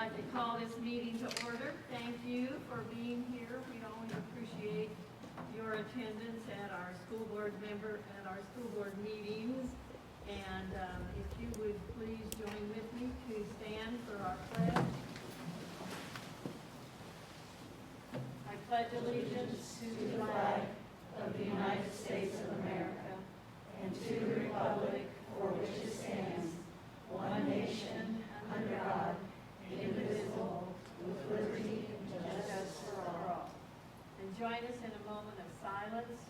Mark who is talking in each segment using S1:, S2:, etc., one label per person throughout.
S1: like to call this meeting to order. Thank you for being here. We always appreciate your attendance at our school board meetings. And if you would please join with me to stand for our pledge. I pledge allegiance to the flag of the United States of America and to the republic for which it stands, one nation, under God, indivisible, with liberty and justice for all. And join us in a moment of silence.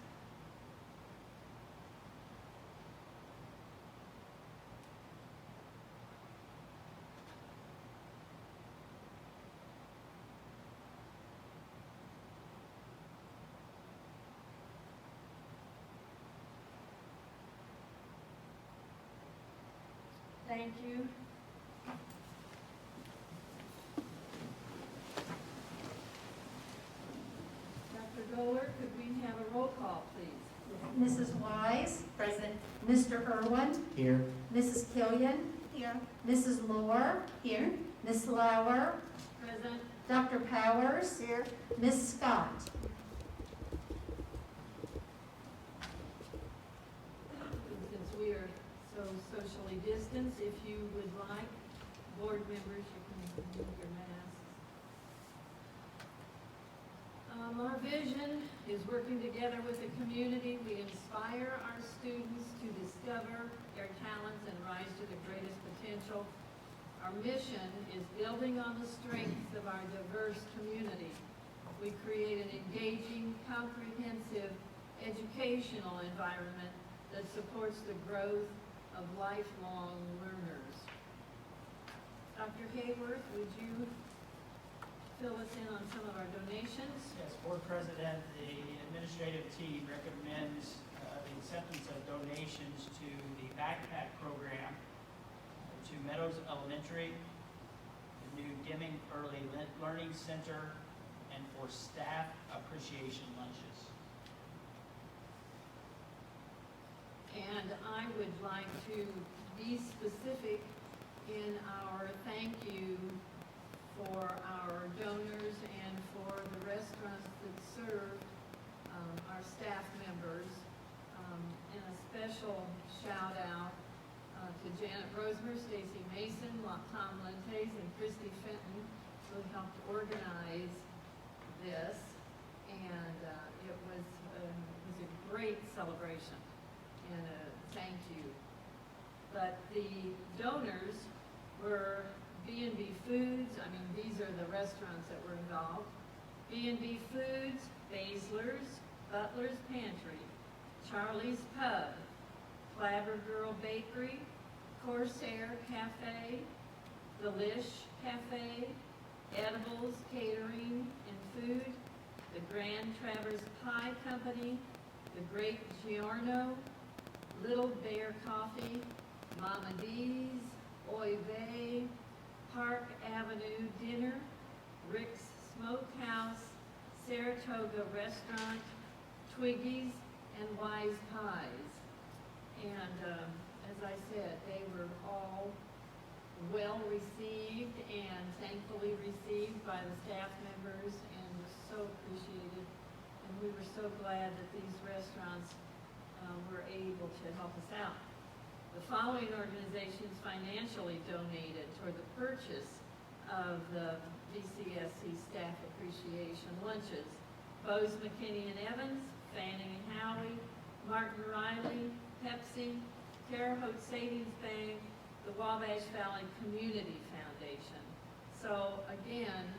S1: Thank you. Dr. Goller, could we have a roll call, please?
S2: Mrs. Wise?
S3: Present.
S2: Mr. Irwin?
S4: Here.
S2: Mrs. Killian?
S3: Here.
S2: Mrs. Lohr?
S3: Here.
S2: Ms. Lauer?
S1: Present.
S2: Dr. Powers?
S3: Here.
S2: Ms. Scott?
S1: Since we are so socially distanced, if you would like, board members, you can remove your masks. Our vision is working together with the community. We inspire our students to discover their talents and rise to their greatest potential. Our mission is building on the strengths of our diverse community. We create an engaging, comprehensive, educational environment that supports the growth of lifelong learners. Dr. Hayworth, would you fill us in on some of our donations?
S5: Yes, Board President, the administrative team recommends the acceptance of donations to the backpack program, to Meadows Elementary, the new Deming Early Learning Center, and for staff appreciation lunches.
S1: And I would like to be specific in our thank you for our donors and for the restaurants that serve our staff members. And a special shout out to Janet Rosemer, Stacy Mason, Tom Lentes, and Christy Fenton, who helped organize this. And it was a great celebration and a thank you. But the donors were B&B Foods. I mean, these are the restaurants that were involved. B&B Foods, Baszler's, Butler's Pantry, Charlie's Pub, Clabber Girl Bakery, Corsair Cafe, Delish Cafe, Edibles Catering and Food, the Grand Traverse Pie Company, the Great Giorno, Little Bear Coffee, Mama D's, Oy Vey, Park Avenue Dinner, Rick's Smokehouse, Saratoga Restaurant, Twiggy's, and Wise Pies. And as I said, they were all well received and thankfully received by the staff members and were so appreciated. And we were so glad that these restaurants were able to help us out. The following organizations financially donated toward the purchase of the VCSC staff appreciation lunches: Bose McKinney and Evans, Fanning and Howie, Martin Riley, Pepsi, Terre Haute Savings Bank, the Wabash Valley Community Foundation. So again,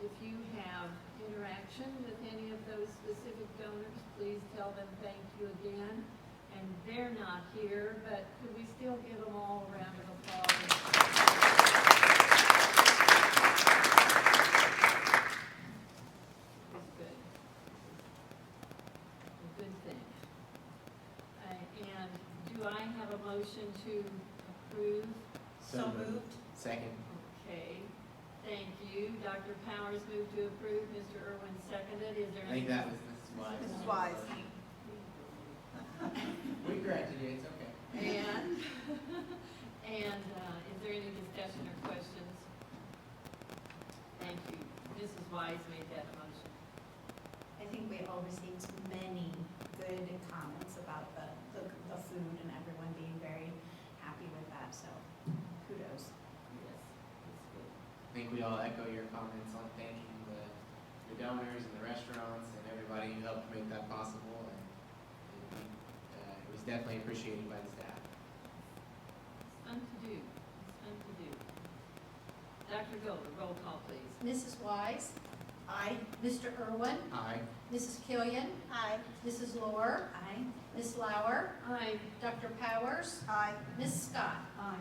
S1: if you have interaction with any of those specific donors, please tell them thank you again. And they're not here, but could we still give them all a round of applause? It's good. A good thing. And do I have a motion to approve?
S3: So moved.
S4: Second.
S1: Okay, thank you. Dr. Powers moved to approve, Mr. Irwin seconded. Is there
S4: I think
S1: any?
S4: that was Mrs. Wise.
S3: Mrs. Wise.
S4: We corrected you, it's okay.
S1: And is there any discussion or questions? Wise made that motion.
S2: I think we all received many good comments about the food and everyone being very happy with that, so kudos.
S1: Yes, it's good.
S4: I think we all echo your comments on thanking the donors and the restaurants and everybody who helped make that possible. And it was definitely appreciated by the staff.
S1: It's fun to do. It's fun to do. Dr. Golder, roll call, please.
S2: Mrs. Wise? Aye. Mr. Irwin?
S4: Aye.
S2: Mrs. Killian? Aye. Mrs. Lohr? Aye. Ms. Lauer?
S1: Aye.
S2: Dr. Powers? Aye. Ms. Scott?
S1: Aye.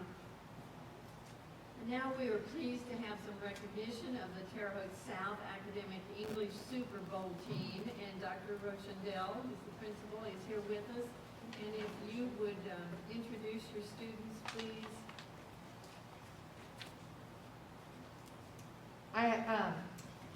S1: And now we are pleased to have some recognition of the Terre Haute South Academic English Super Bowl team, and Dr. Rochendell, who's the principal, is here with us. And if you would introduce your students, please.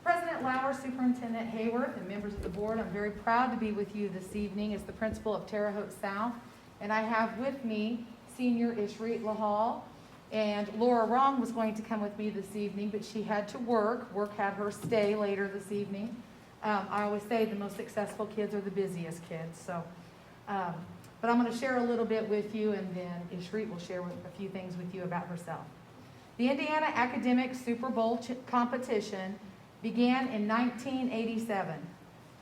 S3: President Lauer, Superintendent Hayworth, and members of the board, I'm very proud to be with you this evening as the principal of Terre Haute South. And I have with me senior Ishreet Lahal, and Laura Wrong was going to come with me this evening, but she had to work. Work had her stay later this evening. I always say the most successful kids are the busiest kids. So, but I'm going to share a little bit with you, and then Ishreet will share a few things with you about herself. The Indiana Academic Super Bowl competition began in 1987.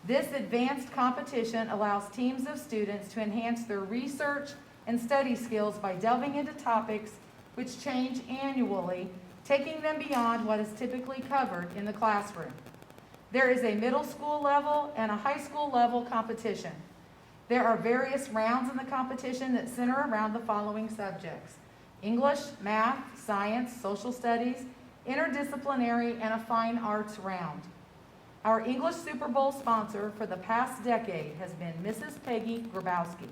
S3: This advanced competition allows teams of students to enhance their research and study skills by delving into topics which change annually, taking them beyond what is typically covered in the classroom. There is a middle school level and a high school level competition. There are various rounds in the competition that center around the following subjects: English, math, science, social studies, interdisciplinary, and a fine arts round. Our English Super Bowl sponsor for the past decade has been Mrs. Peggy Grabowski.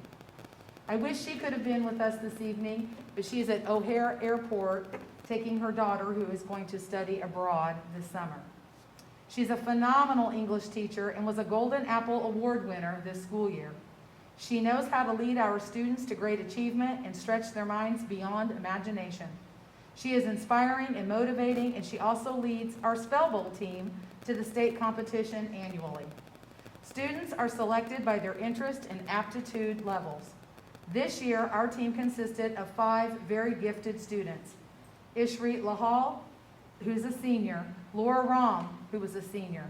S3: I wish she could have been with us this evening, but she is at O'Hare Airport taking her daughter who is going to study abroad this summer. She's a phenomenal English teacher and was a Golden Apple Award winner this school year. She knows how to lead our students to great achievement and stretch their minds beyond imagination. She is inspiring and motivating, and she also leads our Spell Bowl team to the state competition annually. Students are selected by their interest and aptitude levels. This year, our team consisted of 5 very gifted students: Ishreet Lahal, who's a senior; Laura Rom, who was a senior;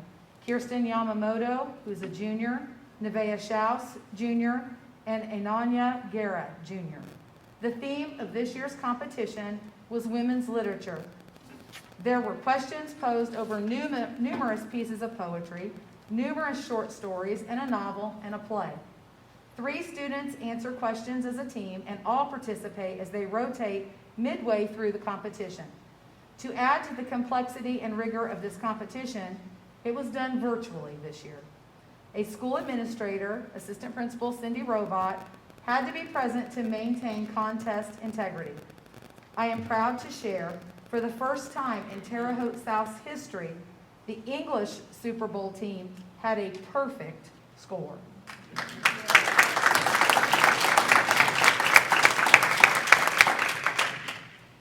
S3: Kirsten Yamamoto, who's a junior; Nevaeh Schaus, Jr., and Ananya Guerra, Jr. The theme of this year's competition was women's literature. There were questions posed over numerous pieces of poetry, numerous short stories, and a novel and a play. 3 students answer questions as a team, and all participate as they rotate midway through the competition. To add to the complexity and rigor of this competition, it was done virtually this year. A school administrator, Assistant Principal Cindy Robot, had to be present to maintain contest integrity. I am proud to share, for the first time in Terre Haute South's history, the English Super Bowl team had a perfect score.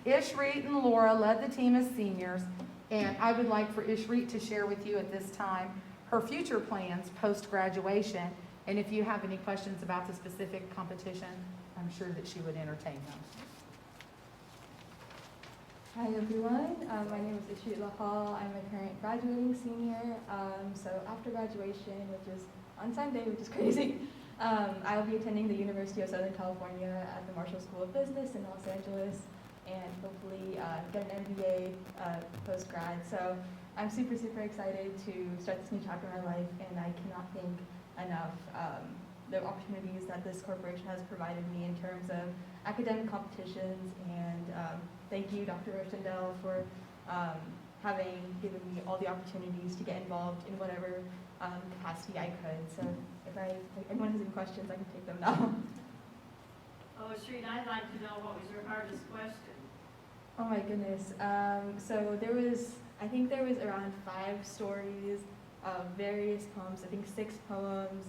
S3: Ishreet and Laura led the team as seniors, and I would like for Ishreet to share with you at this time her future plans post-graduation, and if you have any questions about the specific competition, I'm sure that she would entertain them.
S6: Hi everyone, my name is Ishreet Lahal. I'm a current graduating senior. So after graduation, which is on Sunday, which is crazy, I'll be attending the University of Southern California at the Marshall School of Business in Los Angeles, and hopefully get an MBA post-grad. So I'm super excited to start this new chapter in my life, and I cannot thank enough the opportunities that this corporation has provided me in terms of academic competitions, and thank you, Dr. Rochendell, for having given me all the opportunities to get involved in whatever capacity I could. So if anyone has any questions, I can take them now.
S1: Oh, Ishreet, I'd like to know what was your hardest question?
S6: Oh my goodness. So I think there was around 5 stories of various poems, I think 6 poems,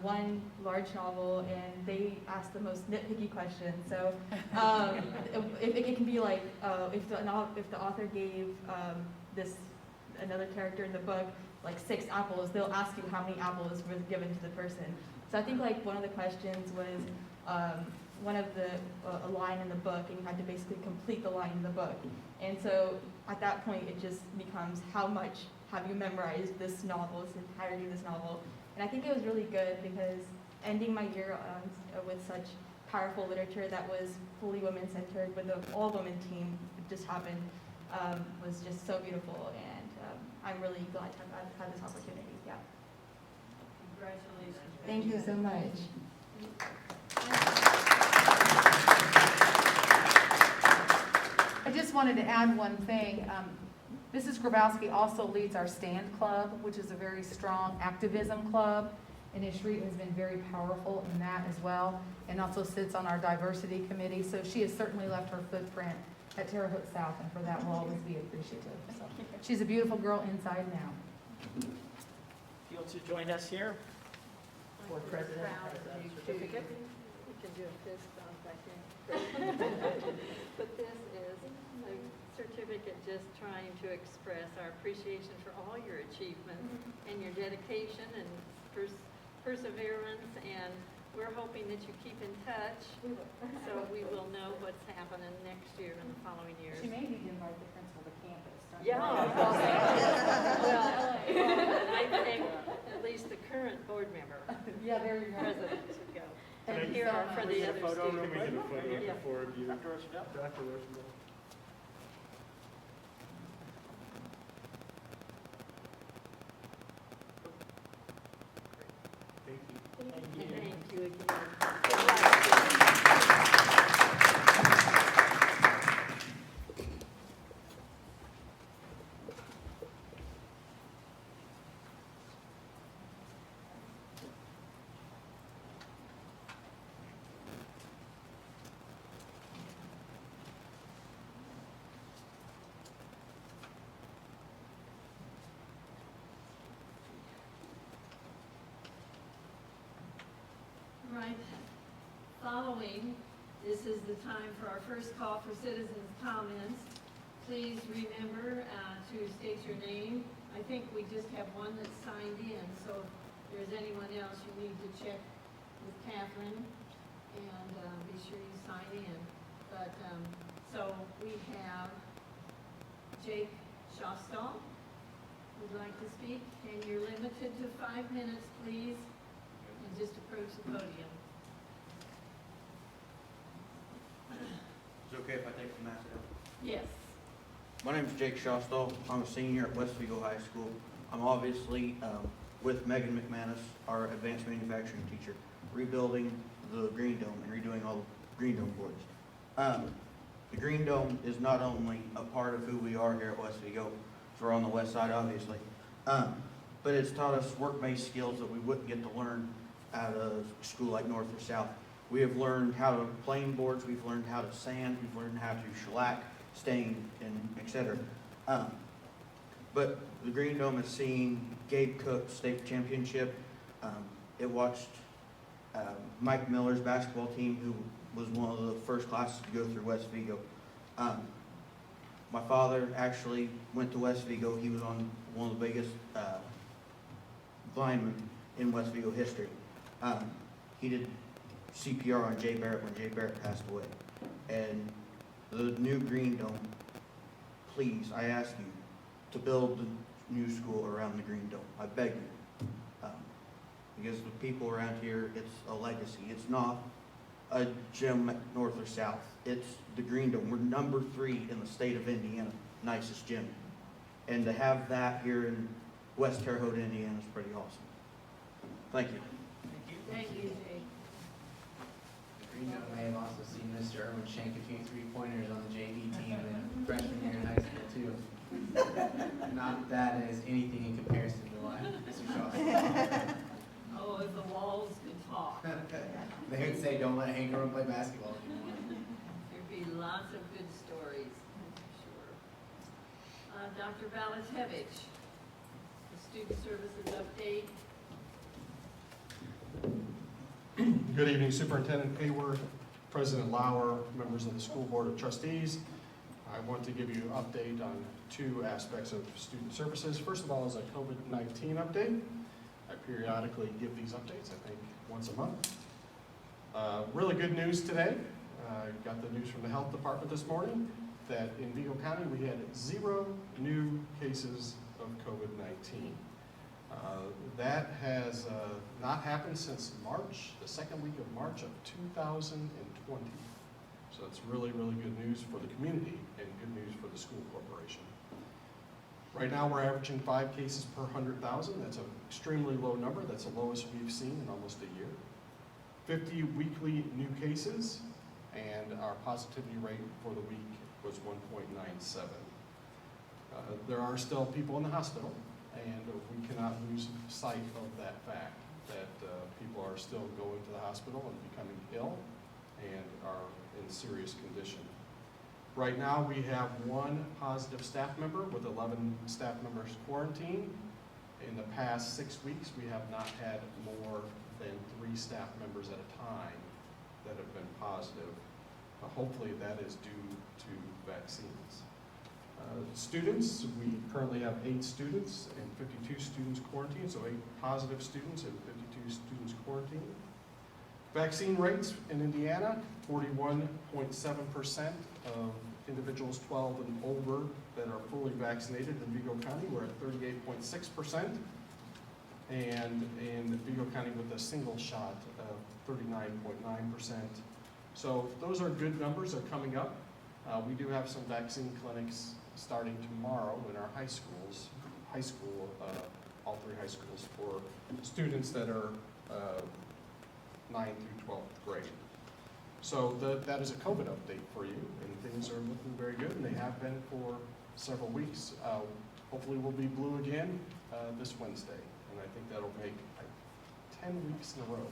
S6: 1 large novel, and they asked the most nitpicky questions. So it can be like if the author gave this another character in the book like 6 apples, they'll ask you how many apples were given to the person. So I think like one of the questions was one of the a line in the book, and you had to basically complete the line in the book. And so at that point, it just becomes how much have you memorized this novel, this entirety of this novel. And I think it was really good because ending my year with such powerful literature that was fully women-centered with an all-women team, it just happened, was just so beautiful. And I'm really glad to have had this opportunity. Yeah.
S1: Congratulations.
S3: Thank you so much. I just wanted to add one thing. Mrs. Grabowski also leads our STAND Club, which is a very strong activism club, and Ishri has been very powerful in that as well, and also sits on our diversity committee. So she has certainly left her footprint at Terre Haute South, and for that we'll always be appreciative. So she's a beautiful girl inside and out.
S5: Feel to join us here. Board President
S1: Proud
S5: has
S1: of
S5: a
S1: you,
S5: certificate.
S1: too. We can do a fist bump, I think.
S7: But this is a certificate just trying to express our appreciation for all your achievements and your dedication and perseverance, and we're hoping that you keep in touch so we will know what's happening next year and the following years.
S3: She may need to invite the principal to campus.
S7: Yeah. Well, and I think at least the current board member,
S3: Yeah, there you go.
S7: president should go.
S3: Thank
S7: And
S3: you
S7: here
S3: so
S7: are
S3: much.
S7: for
S5: Can we
S7: the
S5: get a
S7: other
S5: photo real
S7: students.
S5: quick?
S8: Can we get a photo of
S7: Yeah.
S8: the four of you?
S5: Dr. Roosevelt?
S8: Dr. Roosevelt. Thank you.
S7: Thank you again.
S1: Right. Following, this is the time for our first call for citizens' comments. Please remember to state your name. I think we just have one that's signed in, so if there's anyone else, you need to check with Catherine and be sure you sign in. But, so we have Jake Shostall would like to speak, and you're limited to 5 minutes, please. And just approach the podium.
S9: Is it okay if I take the mask off?
S1: Yes.
S9: My name is Jake Shostall. I'm a senior at West Vigo High School. I'm obviously with Megan McManus, our advanced manufacturing teacher, rebuilding the Green Dome and redoing all the Green Dome boards. The Green Dome is not only a part of who we are here at West Vigo, so we're on the west side obviously, but it's taught us work-based skills that we wouldn't get to learn out of a school like North or South. We have learned how to plane boards, we've learned how to sand, we've learned how to shellac, stain, and etc. But the Green Dome has seen Gabe Cook state championship. It watched Mike Miller's basketball team, who was one of the first classes to go through West Vigo. My father actually went to West Vigo. He was on one of the biggest linemen in West Vigo history. He did CPR on Jay Barrett when Jay Barrett passed away. And the new Green Dome, please, I ask you to build the new school around the Green Dome. I beg you. Because the people around here, it's a legacy. It's not a gym at North or South. It's the Green Dome. We're number 3 in the state of Indiana, nicest gym. And to have that here in West Terre Haute, Indiana is pretty awesome. Thank you.
S5: Thank you.
S1: Thank you, Jake.
S4: The Green Dome may have also seen Mr. Irwin shank a few three-pointers on the JV team in freshman year in high school too. Not that as anything in comparison to what Mr. Shaw said.
S1: Oh, if the walls could talk,
S4: They would say, don't let Hank Irwin play basketball anymore.
S1: there'd be lots of good stories, I'm sure. Dr. Balatevich, the student services update.
S8: Good evening, Superintendent Hayworth, President Lauer, members of the School Board of Trustees.
S10: I want to give you an update on two aspects of student services. First of all is a COVID-19 update. I periodically give these updates, I think, once a month. Really good news today. Got the news from the health department this morning that in Vigo County we had 0 new cases of COVID-19. That has not happened since March, the second week of March of 2020. So it's really, really good news for the community and good news for the school corporation. Right now we're averaging 5 cases per 100,000. That's an extremely low number. That's the lowest we've seen in almost a year. 50 weekly new cases, and our positivity rate for the week was 1.97. There are still people in the hospital, and we cannot lose sight of that fact, that people are still going to the hospital and becoming ill and are in serious condition. Right now, we have 1 positive staff member with 11 staff members quarantined. In the past 6 weeks, we have not had more than 3 staff members at a time that have been positive. Hopefully that is due to vaccines. Students, we currently have 8 students and 52 students quarantined, so 8 positive students and 52 students quarantined. Vaccine rates in Indiana, 41.7% of individuals 12 and older that are fully vaccinated in Vigo County. We're at 38.6%. And in Vigo County with a single shot of 39.9%. So those are good numbers, are coming up. We do have some vaccine clinics starting tomorrow in our high schools, all 3 high schools, for students that are 9th through 12th grade. So that is a COVID update for you, and things are looking very good, and they have been for several weeks. Hopefully we'll be blue again this Wednesday, and I think that'll make 10 weeks in a row.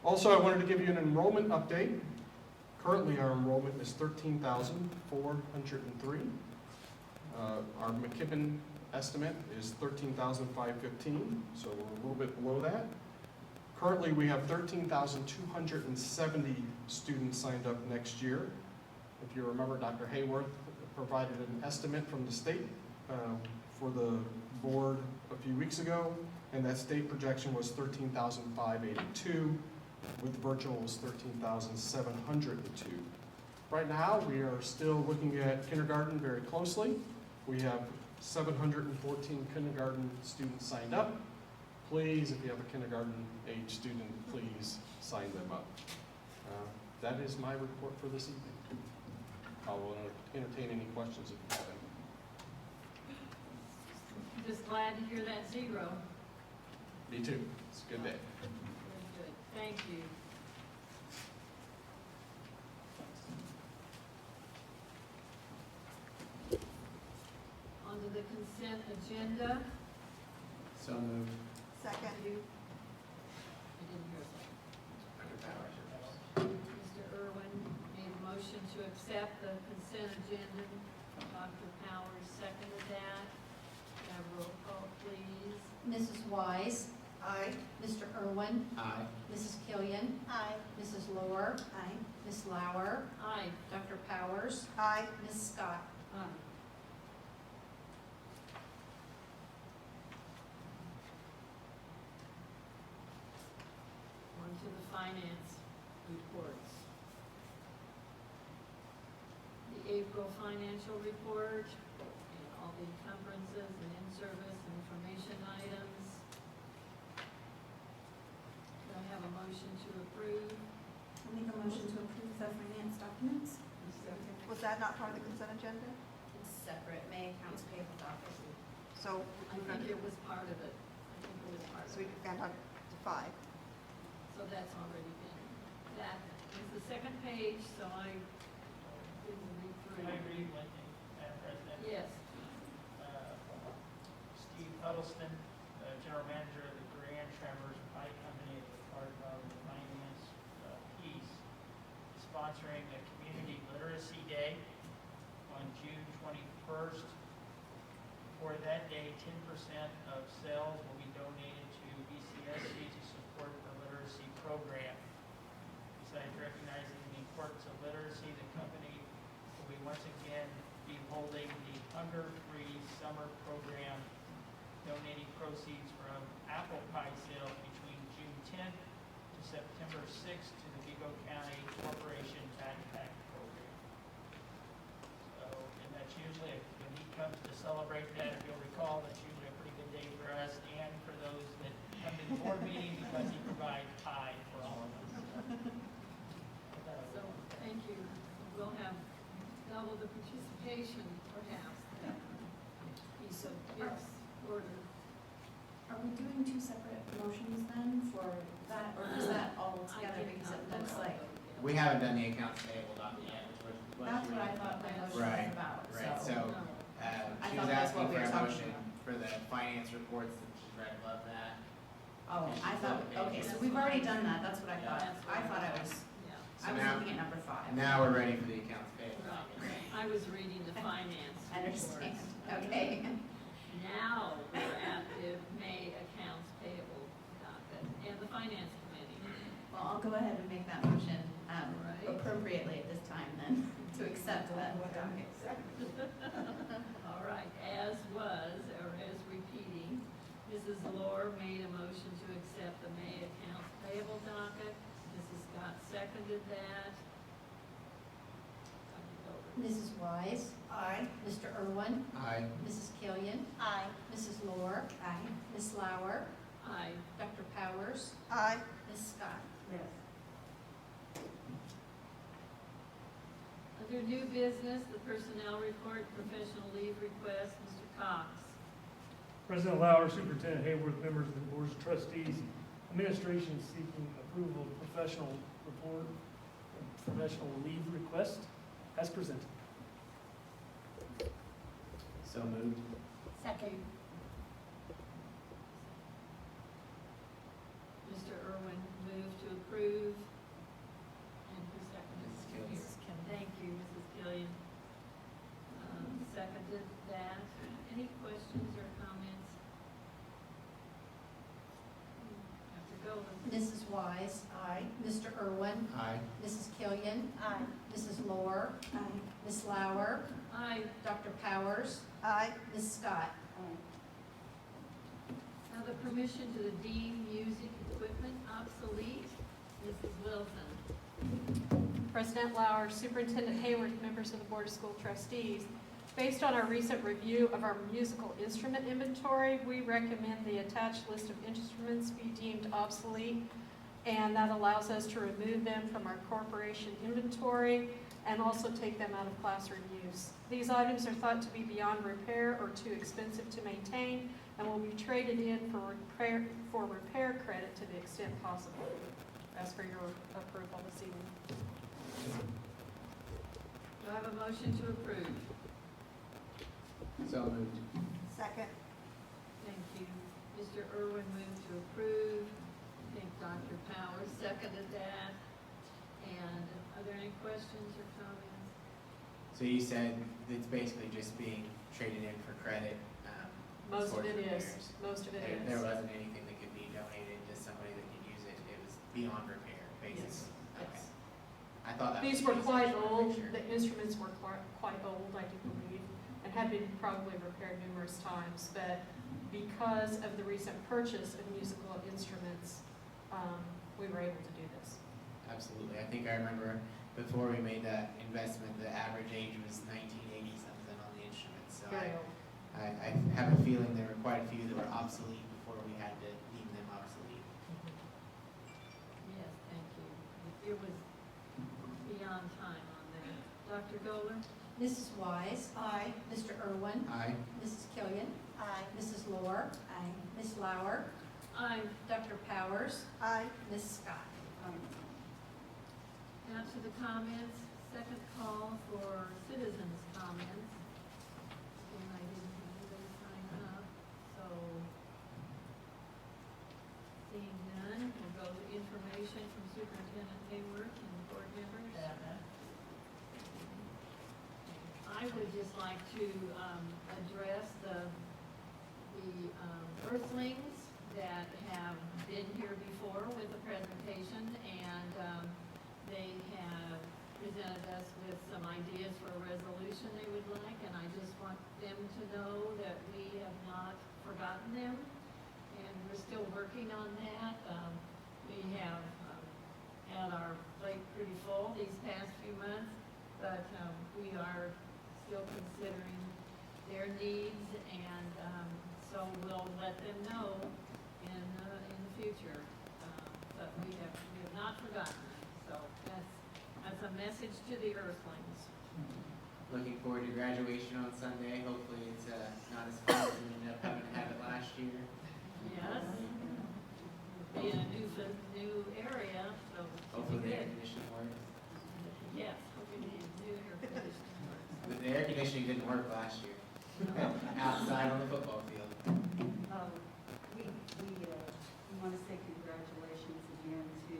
S10: Also, I wanted to give you an enrollment update. Currently, our enrollment is 13,403. Our McKibbin estimate is 13,515, so we're a little bit below that. Currently, we have 13,270 students signed up next year. If you remember, Dr. Hayworth provided an estimate from the state for the board a few weeks ago, and that state projection was 13,582. With virtual was 13,702. Right now, we are still looking at kindergarten very closely. We have 714 kindergarten students signed up. Please, if you have a kindergarten age student, please sign them up. That is my report for this evening. I will entertain any questions if you have any.
S1: Just glad to hear that 0.
S10: Me too. It's a good day.
S1: Very good. Thank you. On to the consent agenda.
S4: So moved.
S2: Second.
S1: You didn't hear a second. Mr. Irwin made a motion to accept the consent agenda. Dr. Powers seconded that. Have a roll call, please.
S2: Mrs. Wise. Aye. Mr. Irwin.
S4: Aye.
S2: Mrs. Killian. Aye. Mrs. Lohr. Aye. Ms. Lauer.
S1: Aye.
S2: Dr. Powers. Aye. Ms. Scott.
S1: Aye. On to the finance reports. The April financial report, and all the encumbrances and in-service and information items. Do I have a motion to approve?
S2: I'll make a motion to approve the finance documents.
S11: Was that not part of the consent agenda?
S2: It's separate, May accounts payable docket.
S11: So
S1: I think it was part of it. I think it was part of
S11: we
S1: it.
S11: got down to 5.
S1: So that's already been, that is the second page, so I didn't read through.
S5: Can I read one thing, Madam President?
S1: Yes.
S5: Steve Huddleston, General Manager of the Grand Traverse Pie Company, as a part of the finance piece, is sponsoring a Community Literacy Day on June 21st. For that day, 10% of sales will be donated to VCSC to support the literacy program. Besides recognizing the importance of literacy, the company will be hunger-free summer program, donating proceeds from apple pie sales between June 10th to September 6th to the Vigo County Corporation Backpack Program. So, and that's usually, when he comes to celebrate that, if you'll recall, that's usually a pretty good day for us and for those that come to the board meeting because he provides pie for all of us.
S1: So, thank you. We'll have double the participation, perhaps, that piece of its order.
S2: Are we doing two separate motions then for that, or is that all together? Because it looks like,
S4: We haven't done the accounts payable document yet, which was.
S2: that's what I thought my motion
S4: Right,
S2: was about,
S4: Right, so,
S1: No.
S2: I
S4: she
S2: thought
S4: was
S2: that's
S4: asking
S2: what we
S4: for
S2: were
S4: a
S2: talking
S4: motion
S2: about.
S4: for the finance reports that she's right above that.
S2: Oh, I thought, okay, so we've already done that, that's what I thought.
S1: That's what
S2: I thought I was,
S1: Yeah.
S4: So
S2: I was
S4: now-
S2: looking at number 5.
S4: And now we're ready for the accounts payable document.
S1: I was reading the finance
S2: I understand,
S1: reports.
S2: okay.
S1: Now we're at the May accounts payable docket and the finance committee.
S2: Well, I'll go ahead and make that motion
S1: Right.
S2: appropriately at this time then, to accept that docket.
S1: All right, as was, or as repeating, Mrs. Lohr made a motion to accept the May accounts payable docket. Mrs. Scott seconded that.
S12: Mrs. Wise,
S2: Aye.
S12: Mr. Irwin,
S4: Aye.
S12: Mrs. Killian,
S2: Aye.
S12: Mrs. Lohr,
S2: Aye.
S12: Ms. Lauer,
S1: Aye.
S12: Dr. Powers,
S11: Aye.
S12: Ms. Scott.
S2: Yes.
S1: Under new business, the personnel report, professional leave request, Mr. Cox.
S8: President Lauer, Superintendent Hayworth, members of the Board of Trustees, administration is seeking approval of professional report, and professional leave request as presented.
S4: So moved.
S1: Second. Mr. Irwin moved to approve. And who seconded?
S4: Mrs. Killian.
S1: Mrs. Killian. Thank you, Mrs. Killian. Seconded that. Any questions or comments? Dr. Golden?
S12: Mrs. Wise,
S2: Aye.
S12: Mr. Irwin,
S4: Aye.
S12: Mrs. Killian,
S2: Aye.
S12: Mrs. Lohr,
S2: Aye.
S12: Ms. Lauer,
S1: Aye.
S12: Dr. Powers,
S11: Aye.
S12: Ms. Scott.
S1: Now the permission to deem music equipment obsolete, Mrs. Wilson.
S13: President Lauer, Superintendent Hayworth, members of the Board of School Trustees. Based on our recent review of our musical instrument inventory, we recommend the attached list of instruments be deemed obsolete, and that allows us to remove them from our corporation inventory and also take them out of classroom use. These items are thought to be beyond repair or too expensive to maintain and will be traded in for repair credit to the extent possible. Ask for your approval this evening.
S1: Do I have a motion to approve?
S4: So moved.
S11: Second.
S1: Thank you. Mr. Irwin moved to approve. I think Dr. Powers seconded that. And are there any questions or comments?
S4: So you said it's basically just being traded in for credit.
S13: Most of
S4: towards
S13: it is,
S4: repairs.
S13: most of it
S4: There
S13: is.
S4: wasn't anything that could be donated to somebody that could use it. It was beyond repair, basically.
S13: Yes,
S4: Okay.
S13: yes.
S4: I thought that was.
S13: These were
S4: the case.
S13: quite
S4: I just wanted to
S13: old,
S4: make sure.
S13: the instruments were quite old, I do believe, and had been probably repaired numerous times, but because of the recent purchase of musical instruments, we were able to do this.
S4: Absolutely. I think I remember before we made that investment, the average age was 1980 something on the instruments. So
S13: Very old.
S4: I have a feeling there were quite a few that were obsolete before we had to deem them obsolete.
S1: Yes, thank you. It was beyond time on that. Dr. Goller?
S12: Mrs. Wise,
S2: Aye.
S12: Mr. Irwin,
S4: Aye.
S12: Mrs. Killian,
S2: Aye.
S12: Mrs. Lohr,
S2: Aye.
S12: Ms. Lauer,
S1: Aye.
S12: Dr. Powers,
S11: Aye.
S12: Ms. Scott.
S1: Now to the comments. Second call for citizens' comments. And I didn't have anybody sign up, so seeing none, we'll go to information from Superintendent Hayworth and board members. I would just like to address the Earthlings that have been here before with the presentation, and they have presented us with some ideas for a resolution they would like, and I just want them to know that we have not forgotten them, and we're still working on that. We have had our plate pretty full these past few months, but we are still considering their needs, and so we'll let them know in the future. But we have not forgotten them, so that's a message to the Earthlings.
S4: Looking forward to graduation on Sunday. Hopefully it's not as fun as we ended up having to have it last year.
S1: Yes. Be in a new area, so.
S4: Hopefully the air conditioning works.
S1: Yes, hopefully the new air conditioning works.
S4: The air conditioning didn't work last year. Outside on the football field.
S14: We want to say congratulations again to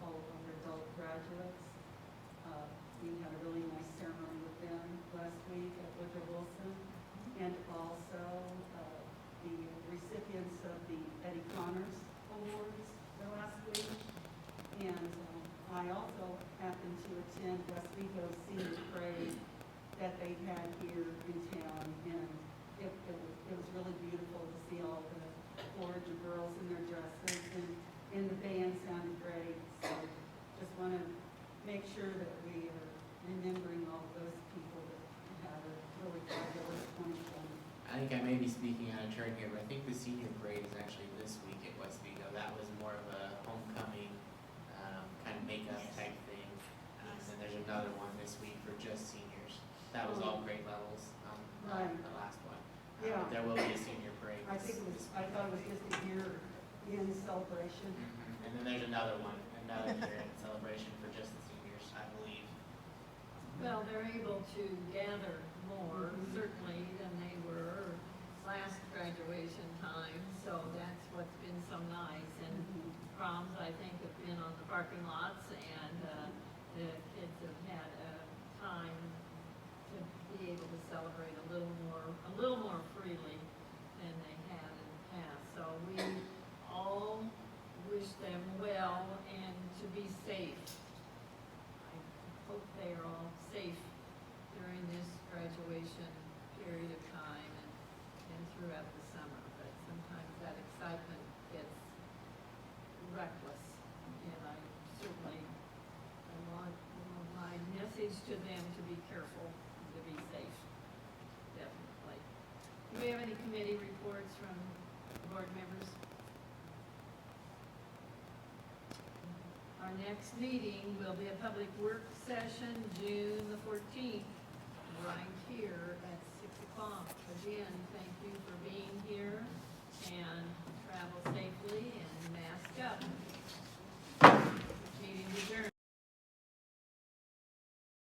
S14: all of our adult graduates. We had a really nice ceremony with them last week at Woodrow Wilson, and also the recipients of the Eddie Connors Awards the last week. And I also happened to attend Westvigo's senior parade that they had here in town, and it was really beautiful to see all the Florida girls in their dresses, and the band sounded great. So just want to make sure that we are remembering all those people that had a really fabulous 2020.
S4: I think I may be speaking out of turn here, but I think the senior parade is actually this week at Westvigo. That was more of a homecoming kind of makeup type thing. And then there's another one this week for just seniors. That was all grade levels,
S14: Right.
S4: the last one.
S14: Yeah.
S4: There will be a senior parade.
S14: I think I thought it was just a year-end celebration.
S4: And then there's another one, another year celebration for just the seniors, I believe.
S1: Well, they're able to gather more, certainly, than they were last graduation time, so that's what's been so nice. And proms, I think, have been on the parking lots, and the kids have had time to be able to celebrate a little more freely than they had in the past. So we all wish them well and to be safe. I hope they are all safe during this graduation period of time and throughout the summer. But sometimes that excitement gets reckless, and I certainly want my message to them to be careful, to be safe, definitely. Do we have any committee reports from board members? Our next meeting will be a public work session, June the 14th, right here at 6 o'clock. Again, thank you for being here, and travel safely and mask up. Meeting adjourned.